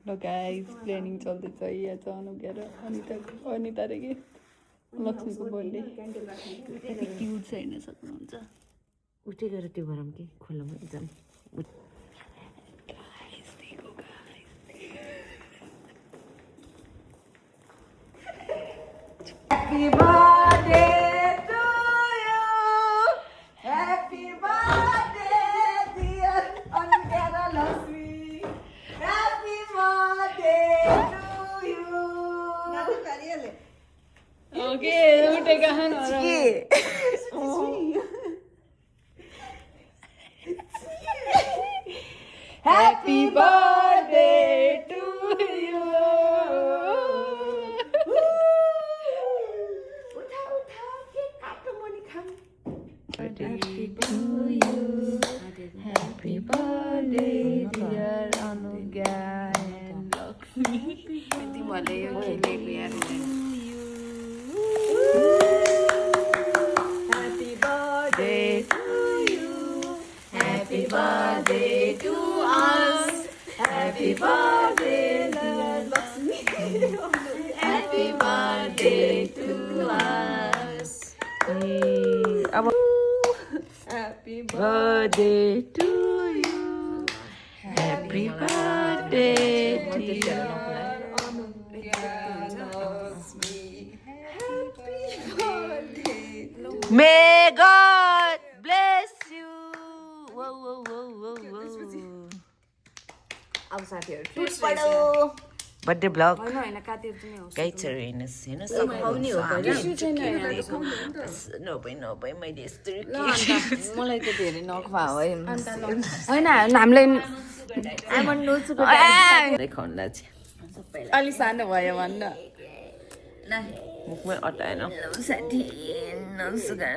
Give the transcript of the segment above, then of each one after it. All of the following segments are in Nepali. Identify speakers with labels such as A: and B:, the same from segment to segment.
A: ल गाइस प्लानिङ चल्दैछ यहाँ चाहिँ अनुज्ञा र अनिता रे के लक्ष्मीको बर्थडे कति क्युट छ हेर्न सक्नुहुन्छ
B: उठे गएर त्यो गरम के खोलामा एकदम Happy birthday to you. Happy birthday, dear Anugyara Lakshmi. Happy birthday to you.
A: Okay उठेका छन् Happy birthday to you. Happy to you. Happy birthday dear Anugya and Lakshmi. तिमीहरुले यो खेलेको यार Happy birthday to you. Happy birthday to us. Happy birthday dear Lakshmi. Happy birthday to us. Happy birthday to you. Happy birthday dear Lakshmi. Happy birthday.
B: May God bless you. Whoa, whoa, whoa, whoa, whoa. अब साथीहरु टुट पडो बर्थडे ब्लग हैन हैन काटेर पनि हो गाइजहरु हेर्नुस् हेर्नुस् खुवाउने हो पहिला टिस्यु छैन नभए मैले यस्तो के मलाई त धेरै नखुवाओ है हैन हामीले आमन नो सुगर देखाउनला चाहिँ सबैलाई अलि सानो भयो भन्न ल मुखमै अटाएन साथी नसुगर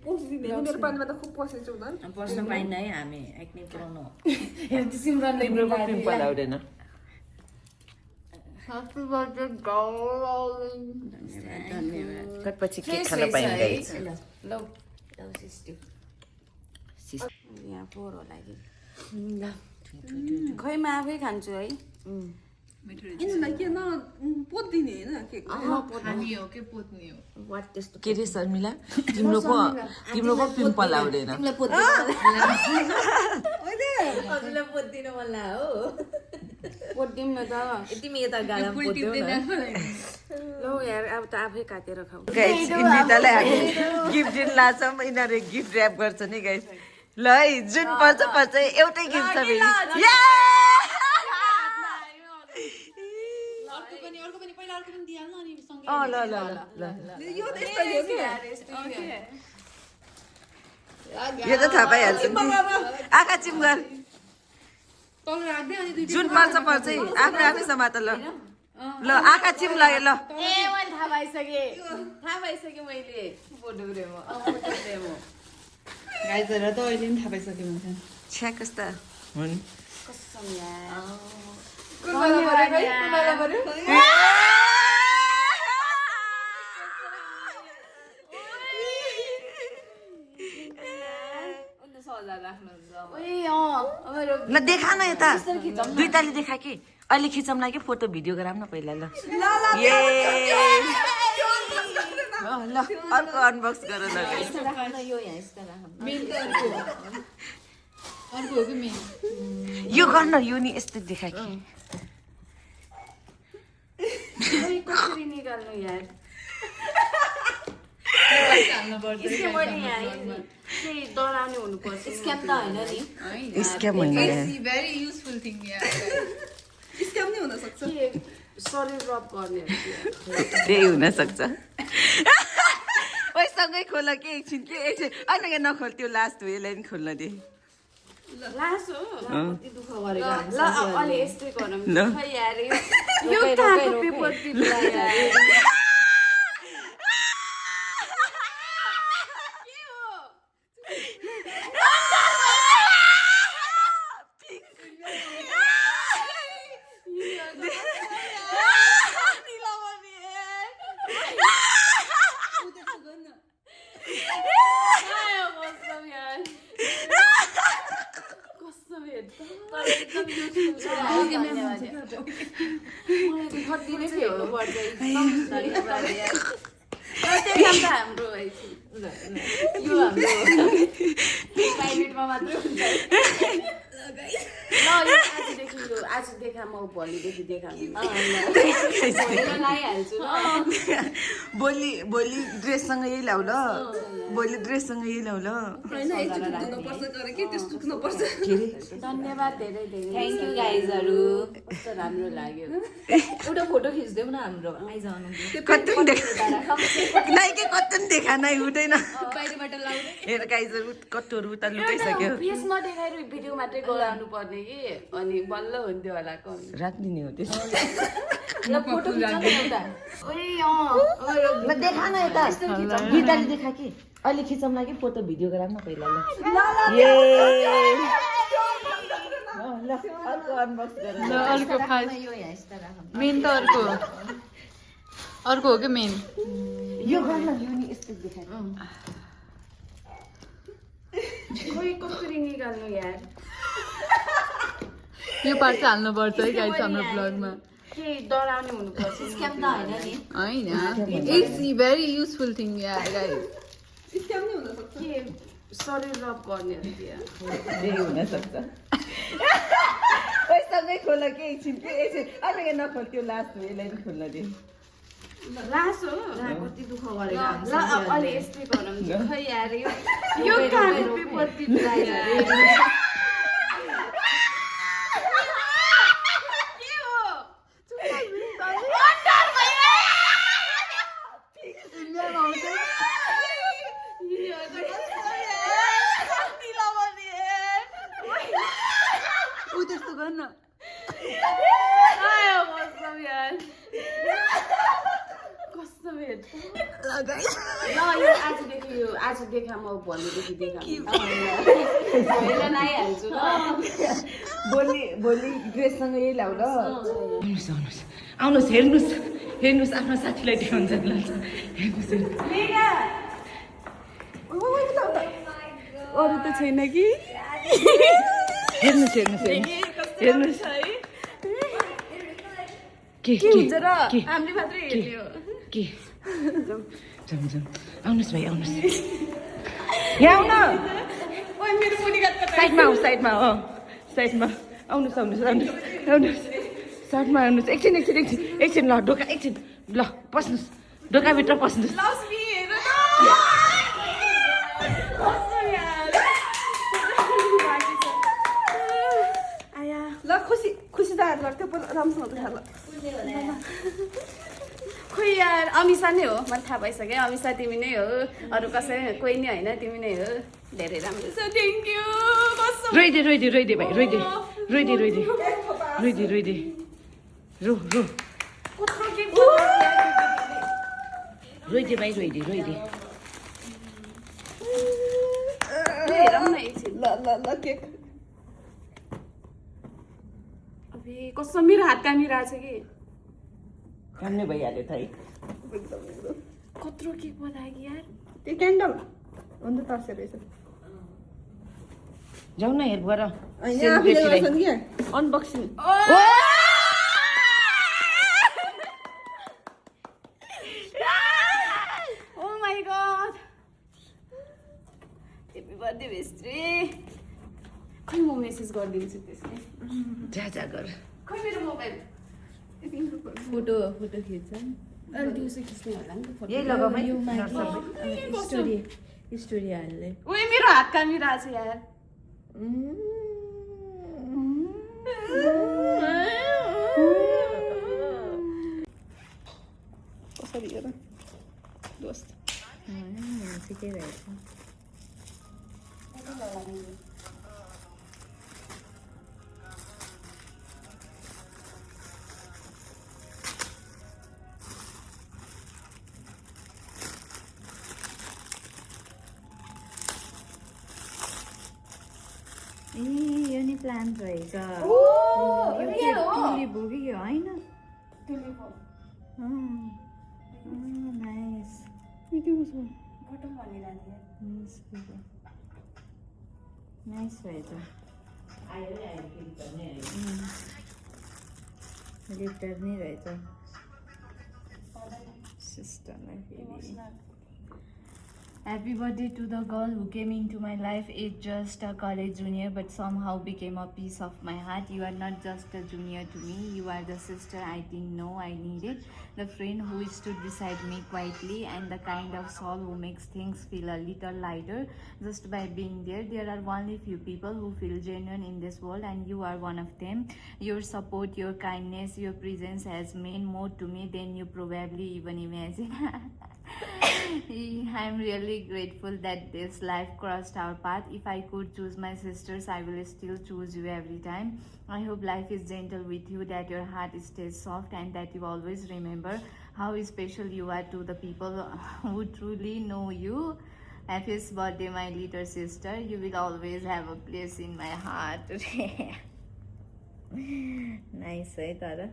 B: मेरो पानीमा त खुब पसेछ उदन पस्न पाइन है हामी एक्ने पुराउनु हेर सिमरनले तिम्रो पिम्पल आउँदैन Happy birthday darling. धन्यवाद कटपछि केक खान पाइन्छ गाइस ल ल सिस्टु यहाँ पोरो लागि ल खै म आफै खान्छु है यिनीलाई के न पोत्दिने हैन केक हामी हो के पोत्ने हो वाट त्यस्तो के रे शर्मिला तिम्रो पो पिम्पल आउँदैन तिमीलाई पोत्दिन हजुरलाई पोत्दिन मलाई हो पोत्दिम न त तिमी यता गाला पोत्दिउ न ल यार अब त आफै काटेर खाऊ गाइस इन्दितालाई गिफ्ट दिन लाछम यिनीहरु गिफ्ट र्याप गर्छ नि गाइस ल है जुन पर्छ एउटै गिफ्ट छ फेरि ल यो त थाहा पाइहाल्छ आँखा चिम गर जुन पर्छ आफै समात ल ल आँखा चिम लाग्यो ल मैले थाहा पाइसके मैले फोटो फ्रेम
A: गाइजहरु त अहिले नि थाहा पाइसक्यो हुन्छ
B: छ्या कस्ता हुन्
A: कसम यार
B: ल देखा न यता दुई ताली देखा कि अहिले खिचौँला कि फोटो भिडियो गराउँ न पहिला ल ल अर्को अनबक्स गर ल यो गर्न यो नि यस्तो देखा कि
A: कसरी निकाल्नु यार डराउने हुनुपर्छ स्क्याम त हैन नि
B: स्क्याम हैन
A: भेरी युजफुल थिङ यार स्क्याम नै हुन सक्छ शरीर रब गर्ने
B: त्यही हुन सक्छ ओइ सँगै खोल के एकछिन अनि नखोल त्यो लास्ट हो यसलाई नि खोल्न दे
A: लास्ट हो कति दुःख गरेको ल अलि यस्तै गरौँ खै यार यो काको पेपर टिप्ला यार
B: हाम्रो यो हाम्रो प्राइभेटमा मात्रै हुन्छ ल यो आज देखा म भोलिदेखि देखाउनु लगाइहाल्छु
C: भोलि ड्रेससँग यही ल्याउ ल भोलि ड्रेससँग यही ल्याउ ल
B: धन्यवाद धेरै धेरै थ्याङ्क यू गाइजहरू कस्तो राम्रो लाग्यो एउटा फोटो खिच्देऊ न हाम्रो आइज
C: कतुन देखा नै हुँदैन हेर गाइजहरू कटुहरू उता लुटाइसक्यो
B: फेसमा देखाएर भिडियो मात्रै गराउनु पर्ने कि अनि बल्ल हुन्थ्यो होला
C: राख्दिने हो त्यसो
B: ल फोटो खिच्नु एउटा
C: ल देखा न यता गीताले देखा कि अहिले खिचौँला कि फोटो भिडियो गराउन पहिला ल अर्को अनबक्स गरेर
A: अर्को खास मेन त अर्को हो कि मेन
C: यो गर्न यो नि यस्तो देखाए
B: खोइ कसरी निकाल्नु यार
A: यो पार्ट चाहिँ हाल्नुपर्छ है गाइस हाम्रो ब्लगमा
B: के डराउने हुनुपर्छ स्क्याम त हैन नि
A: होइन it's very useful thing yeah guys
B: scam नै हुन सक्छ के शरीर रब गर्ने हो
C: त्यही हुन सक्छ पैसामै खोल के एकछिन के एकछिन अहिले नखोल त्यो लास्ट हो यसलाई पनि खोल्न दे
B: लास हो कति दुःख गरेको ल अलि यस्तै गरौँ खै यार यो कार्ड पेपर टिप्लाई
A: त्यस्तो गर्न
B: आज देखा म भोलिदेखि देखाइहाल्छु ल
C: भोलि ड्रेससँग यही ल्याउ ल आउनुहोस् हेर्नुहोस् आफ्नो साथीलाई देखाउँछ ल
A: अरू त छैन कि
C: हेर्नुहोस् के हुन्छ र
B: हामीले मात्रै हेर्ने हो
C: के जाउँ आउनुहोस् भाइ आउनुहोस् यहाँ आउन साइडमा साइडमा आउनुहोस् साइडमा आउनुहोस् एकछिन ल ढोका एकछिन ल पस्नुहोस् ढोकाभित्र पस्नुहोस्
B: ल खुसी जाहेर गर्थ्यो राम्रोसँग देखा ल खोइ यार अमिसा नै हो मलाई थाहा भइसक्यो अमिसा तिमी नै हो अरू कसै कोही नै होइन तिमी नै हो धेरै राम्रो छ थ्याङ्क यू
C: रोइदे भाइ रोइदे रो रोइदे भाइ रोइदे
B: हेरौँ न एकछिन
C: ल केक
B: अबे कस्तो मेरो हात कामिरहेछ कि
C: काम नै भइहाल्यो त है
B: कत्रो केक बनायो कि यार
A: त्यो क्यान्डल अन्त तर्से रहेछ
C: जाउँ न हेर गर
A: unboxing
B: oh my god happy birthday bestie खै म मेसेज गरिदिन्छु त्यसले
C: जा गर
B: खै मेरो मोबाइल
A: फोटो खिच्छ
B: अहिले दिउँसो खिच्ने होला नि त फोटो
C: यही लगाऊ है
A: स्टोरी हाल्ने
B: ओए मेरो हात कामिरहेछ यार
A: कसरी हेर दोस्त
C: ठिकै रहेछ
A: यो नि प्लान्ट रहेछ
B: रियल हो
A: ट्युलिप हो कि यो होइन
B: ट्युलिप हो
A: नाइस
B: बटम भनिरहेको थिएँ
A: नाइस रहेछ
B: गिफ्टर नै रहेछ सिस्टरलाई फेरि
A: Happy birthday to the girl who came into my life. It's just a college junior, but somehow became a piece of my heart. You are not just a junior to me. You are the sister I didn't know I needed, the friend who stood beside me quietly, and the kind of soul who makes things feel a little lighter just by being there. There are only few people who feel genuine in this world, and you are one of them. Your support, your kindness, your presence has meant more to me than you probably even imagine. I'm really grateful that this life crossed our path. If I could choose my sisters, I will still choose you every time. I hope life is gentle with you, that your heart stays soft, and that you always remember how special you are to the people who truly know you. Happiest birthday, my little sister. You will always have a place in my heart.
B: Nice है तर